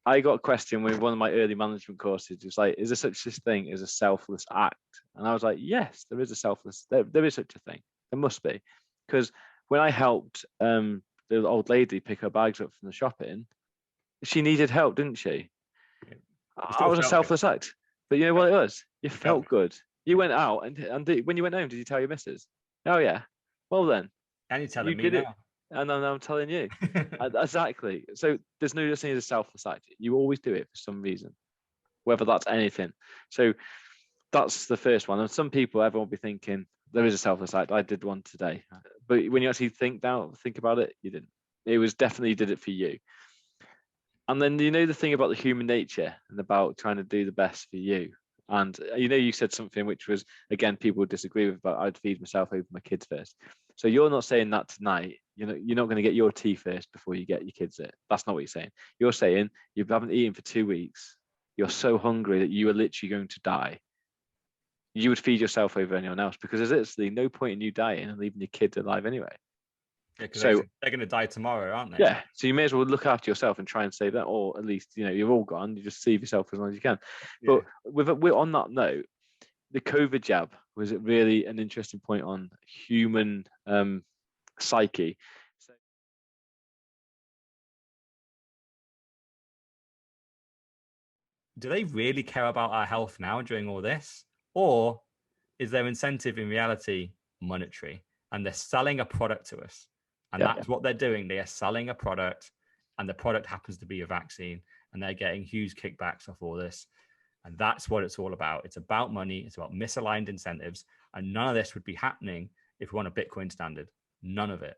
I got a question with one of my early management courses. It was like, is there such a thing as a selfless act? And I was like, yes, there is a selfless, there is such a thing. There must be. Because when I helped the old lady pick her bags up from the shopping, she needed help, didn't she? I was a selfless act. But you know what it was? You felt good. You went out, and when you went home, did you tell your missus? Oh, yeah. Well, then. And you're telling me now. And then I'm telling you. Exactly. So there's no such thing as a selfless act. You always do it for some reason, whether that's anything. So that's the first one. And some people, everyone will be thinking, there is a selfless act. I did one today. But when you actually think about it, you didn't. It was definitely, you did it for you. And then, the thing about the human nature and about trying to do the best for you. And, you said something which was, again, people would disagree with, but I'd feed myself over my kids first. So you're not saying that tonight. you're not going to get your tea first before you get your kids it. That's not what you're saying. You're saying you haven't eaten for 2 weeks. You're so hungry that you are literally going to die. You would feed yourself over anyone else, because there's literally no point in you dying and leaving your kids alive anyway. Yeah, because they're going to die tomorrow, aren't they? Yeah. So you may as well look after yourself and try and save that, or at least, you're all gone. You just save yourself as long as you can. Yeah. But we're on that note. The COVID jab was really an interesting point on human psyche. So, do they really care about our health now during all this? Or is their incentive in reality monetary? And they're selling a product to us. And that's what they're doing. They are selling a product, and the product happens to be a vaccine, and they're getting huge kickbacks off all this. And that's what it's all about. It's about money. It's about misaligned incentives. And none of this would be happening if we want a Bitcoin standard. None of it.